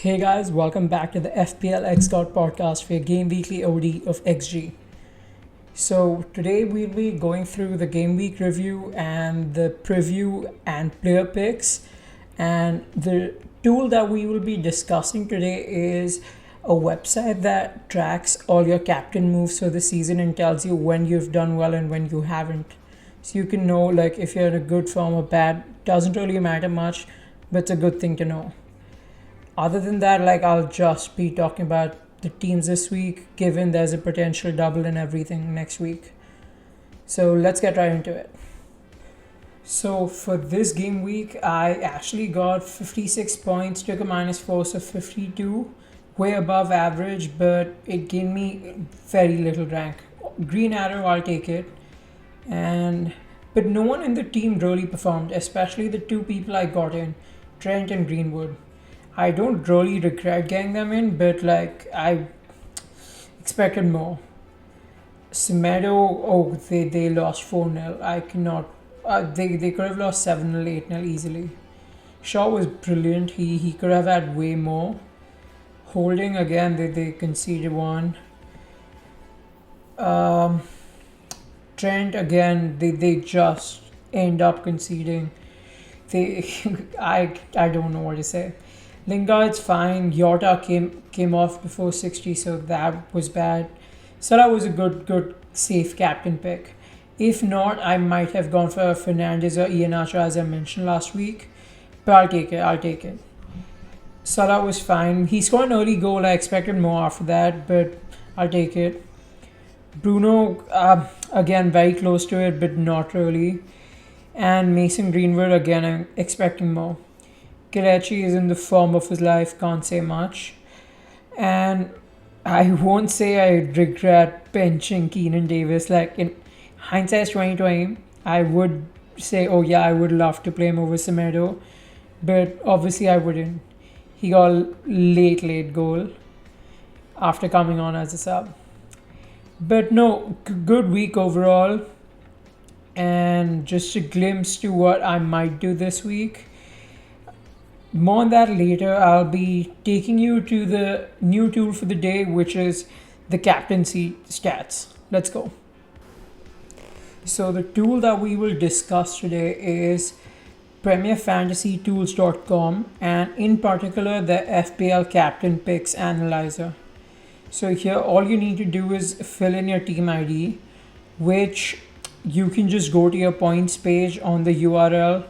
Hey guys, welcome back to the FPL xGod podcast for your game weekly OD of XG. So today we'll be going through the game week review and the preview and player picks. And the tool that we will be discussing today is a website that tracks all your captain moves for the season and tells you when you've done well and when you haven't. So you can know like if you're in a good form or bad. Doesn't really matter much, but it's a good thing to know. Other than that, like I'll just be talking about the teams this week, given there's a potential double and everything next week. So let's get right into it. So for this game week, I actually got 56 points, took a minus force of 52, way above average, but it gave me very little rank. Green arrow, I'll take it. And but no one in the team really performed, especially the two people I got in, Trent and Greenwood. I don't really regret getting them in, but like I expected more. Semedo, they lost 4-0. I cannot. They could have lost 7-0, 8-0 easily. Shaw was brilliant. He could have had way more. Holding again, they conceded one. Trent again, they just end up conceding. They I don't know what to say. Lingard's fine. Yorta came off before 60, so that was bad. Salah was a good safe captain pick. If not, I might have gone for Fernandes or Iheanacho as I mentioned last week. But I'll take it. Salah was fine. He scored an early goal. I expected more after that, but I'll take it. Bruno, again, very close to it, but not really. And Mason Greenwood, again, I'm expecting more. Kelechi is in the form of his life, can't say much. And I won't say I regret benching Keenan Davis. Like in hindsight 2020, I would say, oh yeah, I would love to play him over Semedo. But obviously I wouldn't. He got a late goal after coming on as a sub. But no, good week overall. And just a glimpse to what I might do this week. More on that later. I'll be taking you to the new tool for the day, which is the captaincy stats. Let's go. So the tool that we will discuss today is premierfantasytools.com and in particular the FPL captain picks analyzer. So here all you need to do is fill in your team ID, which you can just go to your points page on the URL.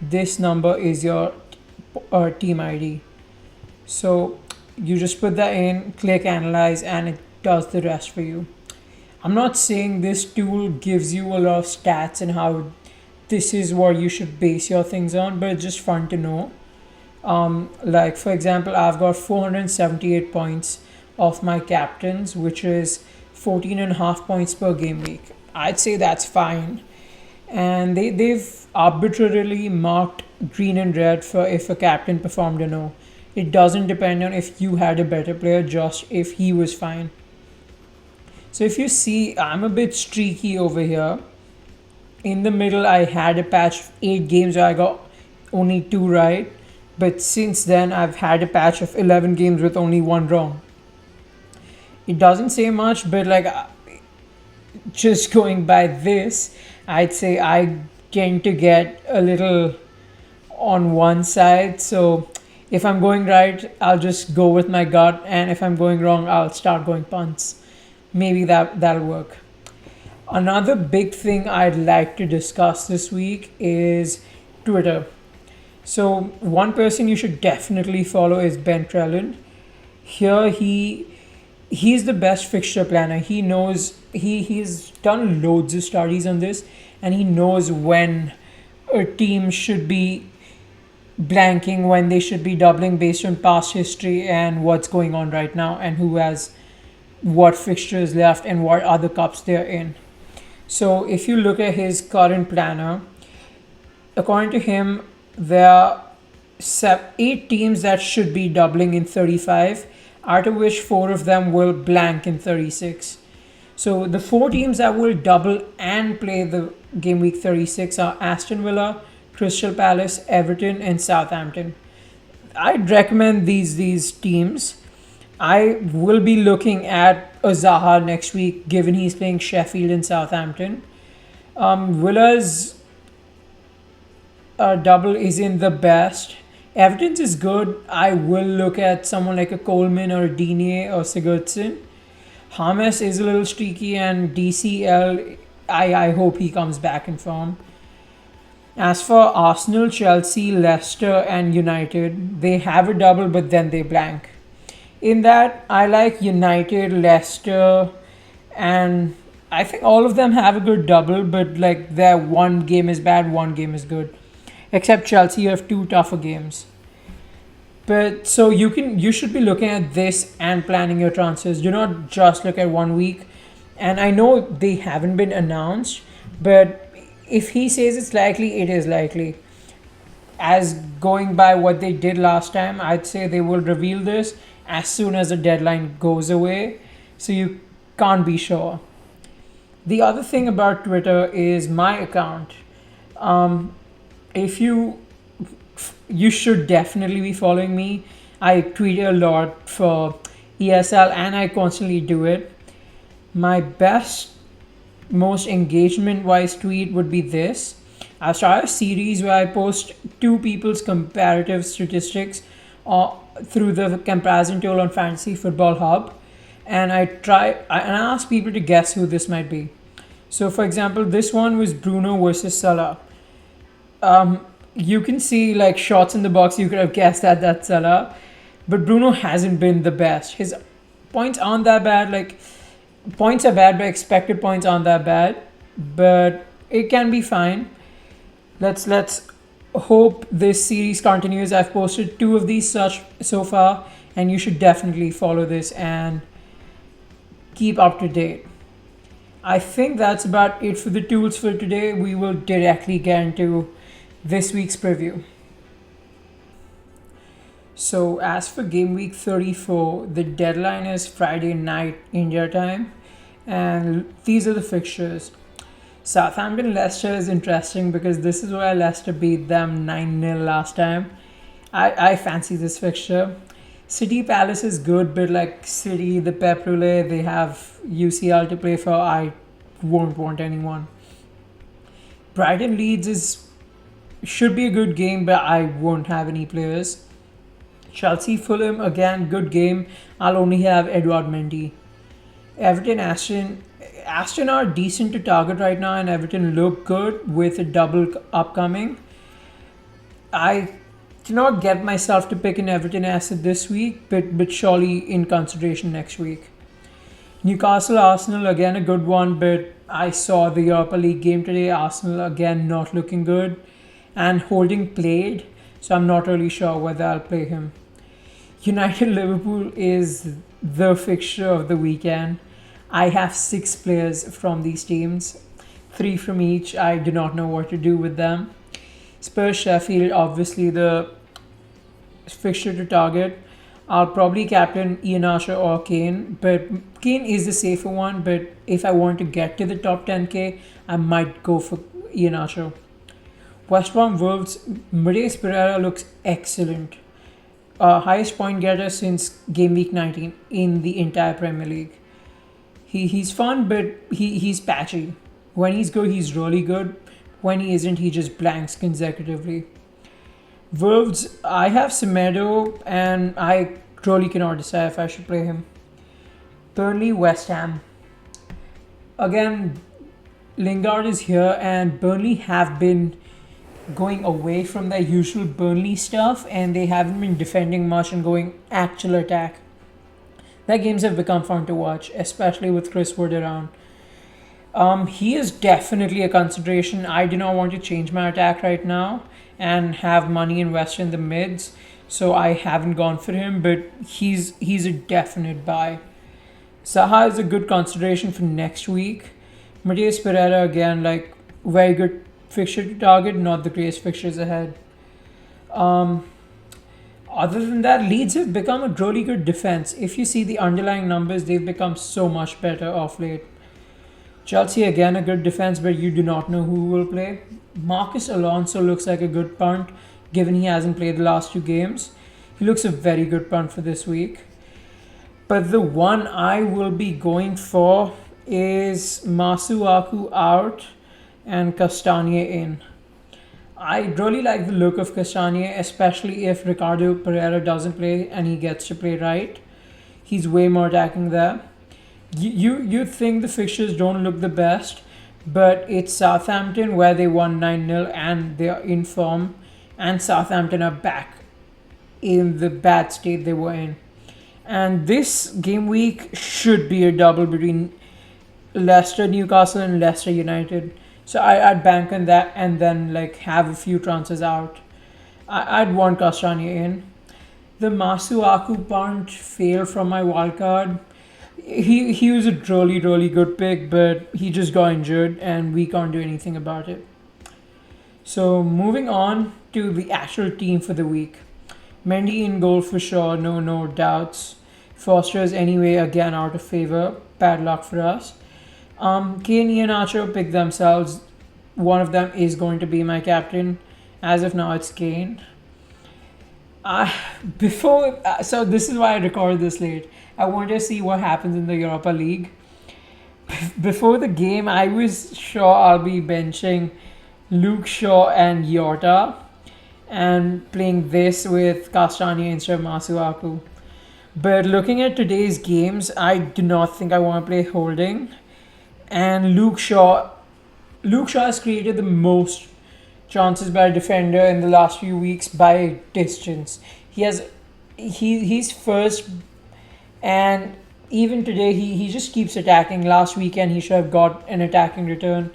This number is your team ID. So you just put that in, click analyze, and it does the rest for you. I'm not saying this tool gives you a lot of stats and how this is what you should base your things on, but it's just fun to know. Like for example, I've got 478 points of my captains, which is 14.5 points per game week. I'd say that's fine. And they've arbitrarily marked green and red for if a captain performed or no. It doesn't depend on if you had a better player, just if he was fine. So if you see, I'm a bit streaky over here. In the middle, I had a patch of 8 games where I got only 2 right. But since then, I've had a patch of 11 games with only 1 wrong. It doesn't say much, but like just going by this, I'd say I tend to get a little on one side. So if I'm going right, I'll just go with my gut, and if I'm going wrong, I'll start going punts. Maybe that'll work. Another big thing I'd like to discuss this week is Twitter. So one person you should definitely follow is Ben Trellin. Here he's the best fixture planner. He knows he's done loads of studies on this, and he knows when a team should be blanking, when they should be doubling based on past history and what's going on right now, and who has what fixtures left and what other cups they're in. So if you look at his current planner, according to him, there are 8 teams that should be doubling in 35, out of which 4 of them will blank in 36. So the 4 teams that will double and play the game week 36 are Aston Villa, Crystal Palace, Everton, and Southampton. I'd recommend these teams. I will be looking at Zaha next week, given he's playing Sheffield and Southampton. Villa's double isn't the best. Everton's is good. I will look at someone like a Coleman or a Digne or Sigurdsson. James is a little streaky, and DCL, I hope he comes back in form. As for Arsenal, Chelsea, Leicester, and United, they have a double but then they blank. In that, I like United, Leicester, and I think all of them have a good double, but like their one game is bad, one game is good. Except Chelsea, you have two tougher games. But so you should be looking at this and planning your transfers. Do not just look at 1 week. And I know they haven't been announced, but if he says it's likely, it is likely. As going by what they did last time, I'd say they will reveal this as soon as the deadline goes away. So you can't be sure. The other thing about Twitter is my account. If you should definitely be following me. I tweet a lot for ESL and I constantly do it. My best, most engagement wise tweet would be this. I started a series where I post two people's comparative statistics through the comparison tool on Fantasy Football Hub, and I ask people to guess who this might be. So, for example, this one was Bruno versus Salah. You can see like shots in the box. You could have guessed that that's Salah, but Bruno hasn't been the best. His points aren't that bad. Like points are bad, but expected points aren't that bad. But it can be fine. Let's hope this series continues. I've posted two of these such so far, and you should definitely follow this and keep up to date. I think that's about it for the tools for today. We will directly get into this week's preview. So, as for game week 34, the deadline is Friday night India time, and these are the fixtures. Southampton Leicester is interesting because this is where Leicester beat them 9-0 last time. I fancy this fixture. City Palace is good, but like City, the Pep Roulette, they have UCL to play for. I won't want anyone. Brighton Leeds should be a good game, but I won't have any players. Chelsea Fulham, again, good game. I'll only have Edouard Mendy. Everton Aston are decent to target right now, and Everton look good with a double upcoming. I cannot get myself to pick an Everton asset this week, but surely in consideration next week. Newcastle Arsenal, again a good one, but I saw the Europa League game today. Arsenal again not looking good, and Holding played, so I'm not really sure whether I'll play him. United Liverpool is the fixture of the weekend. I have 6 players from these teams, 3 from each. I do not know what to do with them. Spurs Sheffield, obviously the fixture to target. I'll probably captain Iheanacho or Kane, but Kane is the safer one. But if I want to get to the top 10k, I might go for Iheanacho. West Brom Wolves, Matheus Pereira looks excellent. Highest point getter since game week 19 in the entire Premier League. He's fun, but he's patchy. When he's good, he's really good. When he isn't, he just blanks consecutively. Wolves, I have Semedo, and I really cannot decide if I should play him. Burnley, West Ham. Again, Lingard is here, and Burnley have been going away from their usual Burnley stuff, and they haven't been defending much and going actual attack. Their games have become fun to watch, especially with Chris Wood around. He is definitely a consideration. I do not want to change my attack right now and have money invested in the mids, so I haven't gone for him, but he's a definite buy. Zaha is a good consideration for next week. Matheus Pereira, again, like very good fixture to target, not the greatest fixtures ahead. Other than that, Leeds have become a really good defense. If you see the underlying numbers, they've become so much better off late. Chelsea, again, a good defense, but you do not know who will play. Marcus Alonso looks like a good punt, given he hasn't played the last 2 games. He looks a very good punt for this week. But the one I will be going for is Masuaku out and Castagna in. I really like the look of Castagna, especially if Ricardo Pereira doesn't play and he gets to play right. He's way more attacking there. You think the fixtures don't look the best, but it's Southampton where they won 9-0 and they are in form, and Southampton are back in the bad state they were in. And this game week should be a double between Leicester, Newcastle, and Leicester United. So I'd bank on that and then like have a few transfers out. I'd want Castagna in. The Masuaku punt failed from my wildcard. He was a really good pick, but he just got injured and we can't do anything about it. So moving on to the actual team for the week. Mendy in goal for sure, no doubts. Foster's anyway again out of favor. Bad luck for us. Kane and Iheanacho pick themselves. One of them is going to be my captain. As of now, it's Kane. So this is why I recorded this late. I wanted to see what happens in the Europa League. Before the game, I was sure I'll be benching Luke Shaw and Jota and playing this with Castagna instead of Masuaku. But looking at today's games, I do not think I want to play Holding. And Luke Shaw has created the most chances by a defender in the last few weeks by distance. He's first, and even today he just keeps attacking. Last weekend he should have got an attacking return.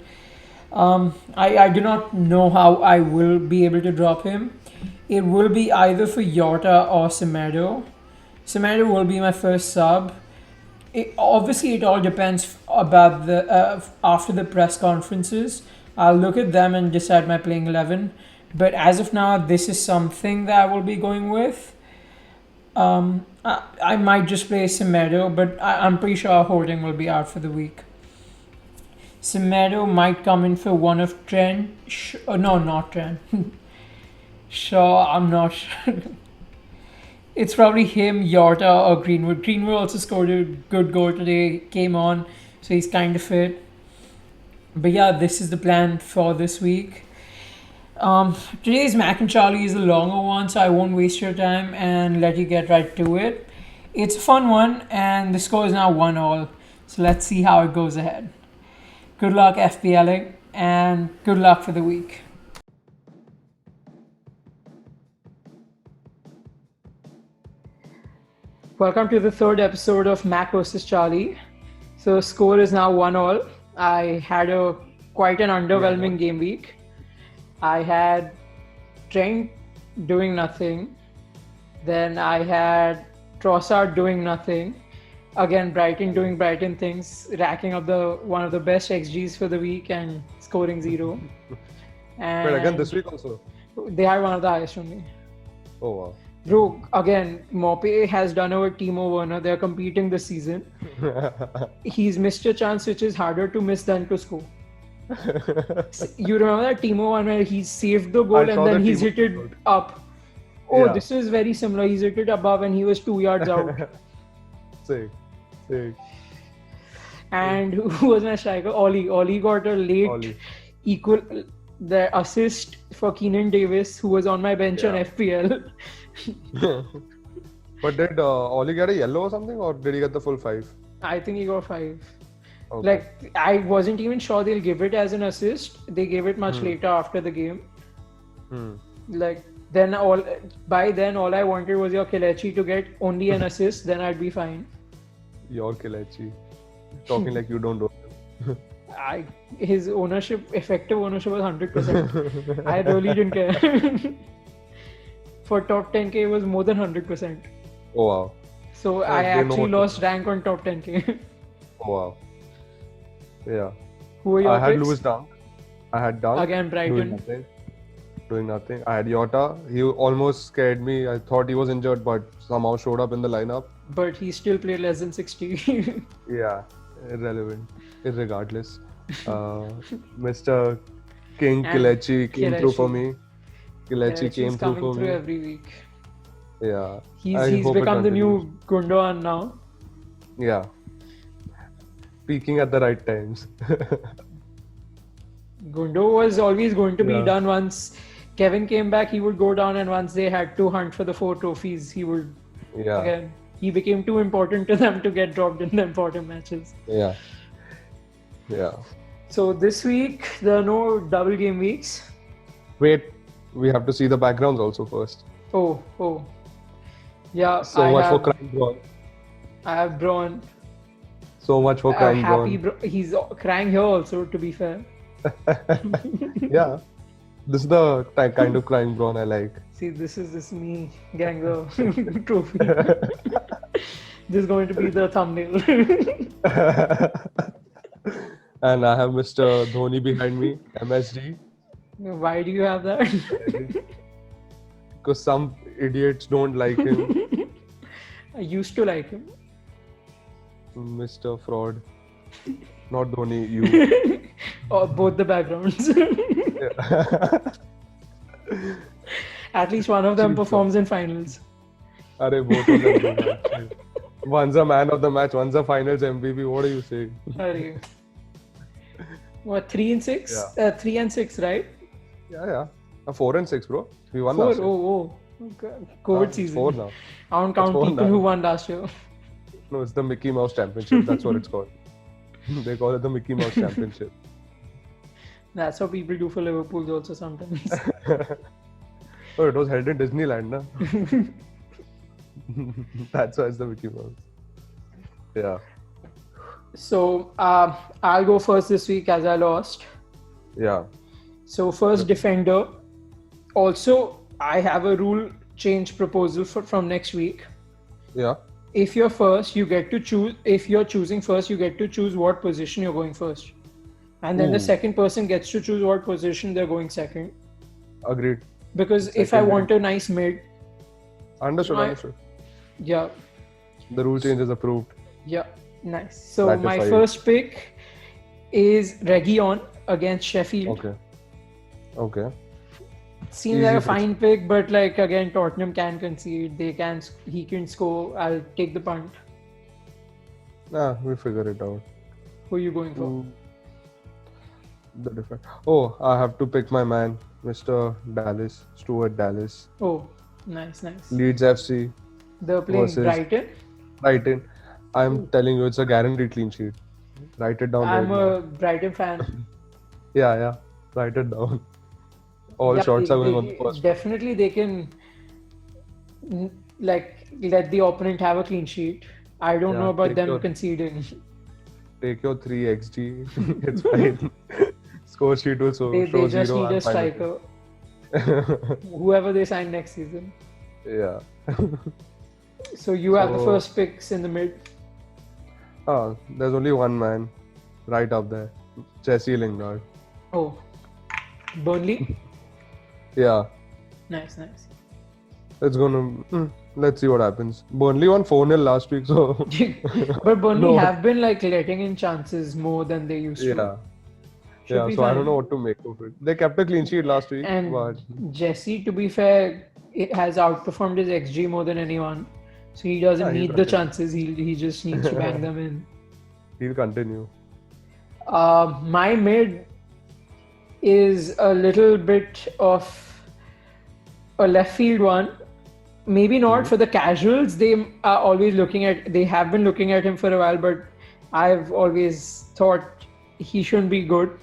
I do not know how I will be able to drop him. It will be either for Jota or Semedo. Semedo will be my first sub. Obviously, it all depends about the after the press conferences. I'll look at them and decide my playing 11. But as of now, this is something that I will be going with. I might just play Semedo, but I'm pretty sure Holding will be out for the week. Semedo might come in for one of Trent. No, not Trent. Shaw, I'm not sure. It's probably him, Jota, or Greenwood. Greenwood also scored a good goal today, came on, so he's kind of fit. But yeah, this is the plan for this week. Today's Mac and Charlie is a longer one, so I won't waste your time and let you get right to it. It's a fun one, and the score is now 1-1. So let's see how it goes ahead. Good luck FPLing, and good luck for the week. Welcome to the third episode of Mac vs Charlie. So score is now 1-1. I had quite an underwhelming game week. I had Trent doing nothing. Then I had Trossard doing nothing. Again, Brighton doing Brighton things, racking up one of the best XGs for the week and scoring 0. And but again this week also? They are one of the highest from me. Oh wow. Bro, again, Mope has done over Timo Werner. They're competing this season. He's missed a chance which is harder to miss than to score. You remember that Timo one where he saved the goal and then he's hit it up. Oh, yeah. This is very similar. He's hit it above and he was 2 yards out. Sick. And who was my striker? Oli got a late equal the assist for Keenan Davis, who was on my bench on FPL. But did Oli get a yellow or something, or did he get the full 5? I think he got 5. Okay. Like, I wasn't even sure they'll give it as an assist. They gave it much later after the game. Like, by then all I wanted was your Kelechi to get only an assist, then I'd be fine. Your Kelechi. Talking like you don't know him. His effective ownership was 100%. I really didn't care. For top 10k it was more than 100%. Oh wow. So I actually lost rank on top 10k. Oh wow. Yeah. Who were your I had picks? Lewis Dunk. I had Dunk. Again Brighton. Doing nothing. I had Jota. He almost scared me. I thought he was injured, but somehow showed up in the lineup. But he still played less than 60. Yeah. Irrelevant. Irregardless. Mr. King Kelechi came through for me. Kelechi came through for me. Every week. Yeah. He's I hope it become the continues. new Gundogan now. Yeah. Peaking at the right times. Gundo was always going to be Yeah. done once Kevin came back. He would go down, and once they had to hunt for the 4 trophies, he would Yeah. again. He became too important to them to get dropped in the important matches. Yeah. Yeah. So this week there are no double game weeks. Wait, we have to see the backgrounds also first. Oh, yeah. So much for crying Braun. I have Braun. So much for crying Happy. Braun. He's crying here also. To be fair. Yeah. This is the kind of crying Braun I like. See, this is me getting the trophy. This is going to be the thumbnail. And I have Mr. Dhoni behind me, MSD. Why do you have that? Because some idiots don't like him. I used to like him. Mr. Fraud. Not Dhoni, you. Or both the backgrounds. At least one of them performs in finals. Arey, both of them do that. One's a man of the match, one's a finals MVP. What are you saying? Arey. What, 3 and 6? Yeah. 3 and 6, right? Yeah. 4 and 6, bro. We won 4. last year. Oh. Okay. COVID season. 4 now. I don't count people who won last year. No, it's the Mickey Mouse Championship. That's what it's called. They call it the Mickey Mouse Championship. That's what people do for Liverpool also sometimes. Oh, it was held in Disneyland, na? That's why it's the Mickey Mouse. Yeah. So, I'll go first this week as I lost. Yeah. So, first defender. Also, I have a rule change proposal from next week. Yeah. If you're first, you get to choose. If you're choosing first, you get to choose what position you're going first. And then the second person gets to choose what position they're going second. Agreed. Because if I want a nice mid. Understood. Yeah. The rule change is approved. Yeah. Nice. So Ratified. my first pick is Reguilon against Sheffield. Okay. Seems Easy like a pick. fine pick, but like again, Tottenham can concede. He can score. I'll take the punt. Nah, we'll figure it out. Who are you going for? The different. Oh, I have to pick my man, Mr. Dallas, Stuart Dallas. Oh, nice. Leeds FC They're playing versus Brighton. Brighton. I'm telling you, it's a guaranteed clean sheet. Write it down. I'm right a Brighton fan. Yeah. Write it down. All shots are going on the first. Definitely, they can let the opponent have a clean sheet. I don't know about them conceding. Take your 3 XG. It's fine. Score sheet will show They just 0. need a striker. Whoever they sign next season. Yeah. So you have the first picks in the mid. There's only one man right up there. Jesse Lingard. Oh, Burnley. Yeah. Nice. It's gonna. Let's see what happens. Burnley won 4-0 last week, so. But Burnley have been letting in chances more than they used to. Yeah, so I don't know what to make of it. They kept a clean sheet last week. And but... Jesse, to be fair, has outperformed his XG more than anyone. So he doesn't need the chances. He just needs to bang them in. He'll continue. My mid is a little bit of a left field one. Maybe not for the casuals. They are always they have been looking at him for a while, but I've always thought he shouldn't be good.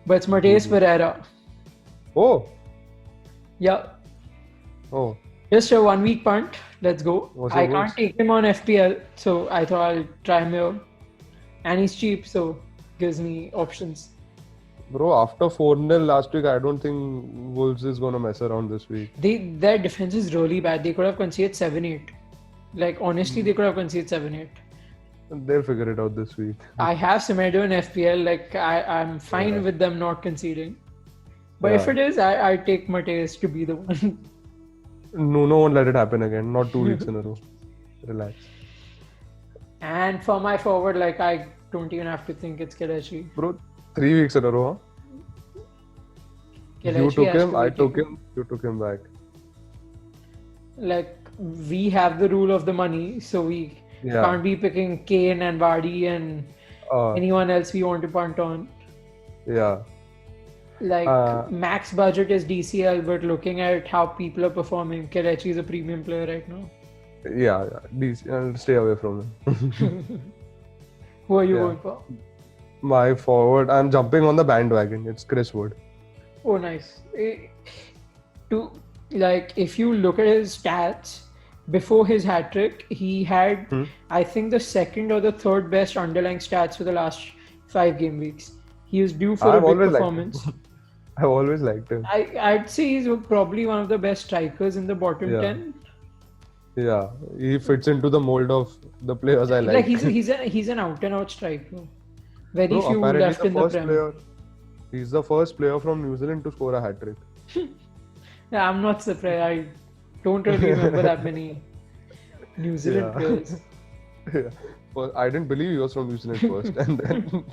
But it's Mateus Pereira. Oh. Yeah. Oh. Just a 1 week punt. Let's go. I can't words? take him on FPL, so I thought I'll try him here. And he's cheap, so gives me options. Bro, after 4-0 last week, I don't think Wolves is gonna mess around this week. Their defense is really bad. They could have conceded 7-8. Honestly, they could have conceded 7-8. They'll figure it out this week. I have Semedo in FPL. I'm fine with them not conceding. But if it is, I take Mateus to be the one. No won't let it happen again. Not 2 weeks in a row. Relax. And for my forward, I don't even have to think it's Kelechi. Bro, 3 weeks in a row, huh? You took him, I took him, you took him back. we have the rule of the money, so we Yeah. can't be picking Kane and Vardy and anyone else we want to punt on. Yeah. Like max budget is DCL, but looking at how people are performing, Kelechi is a premium player right now. Yeah. I'll stay away from him. Who are you Yeah. going for? My forward, I'm jumping on the bandwagon. It's Chris Wood. Oh, nice. If you look at his stats before his hat trick, he had, I think, the second or the third best underlying stats for the last 5 game weeks. He was due for a big performance. I've always liked him. I'd say he's probably one of the best strikers in the bottom 10. Yeah, he fits into the mold of the players I like. Like he's an out and out striker. Very Bro, few left in the Prem. He's the first player from New Zealand to score a hat trick. Yeah, I'm not surprised. I don't really remember that many New Zealand players. Yeah. Well, I didn't believe he was from New Zealand first, and then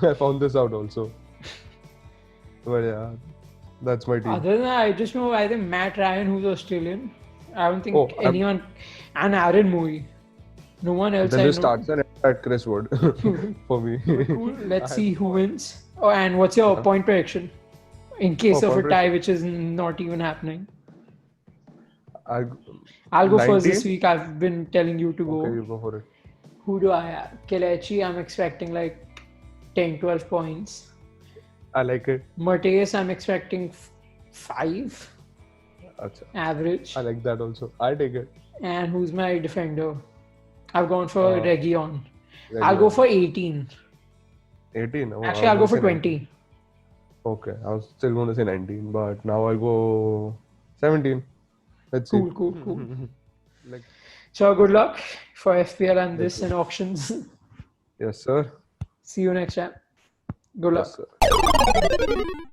I found this out also. But yeah, that's my team. Other than that, I just know I think Matt Ryan, who's Australian. I don't think anyone, and Aaron Moy. No one else. Then this starts at Chris Wood for me. Cool. Let's see who wins. Oh, and what's your point prediction in case of a tie, which is not even happening? I'll go first this week. I've been telling you to go. Okay, you go for it. Who do I have? Kelechi, I'm expecting like 10-12 points. I like it. Mateus, I'm expecting 5. Achha. Average. I like that also. I take it. And who's my defender? I've gone for Region. I'll go for 18. 18? Oh, actually, I'll go for 20. Okay, I was still going to say 19, but now I'll go 17. Let's see. Cool. So good luck for FPL and this and auctions. Yes, sir. See you next time. Good luck. Yes, sir.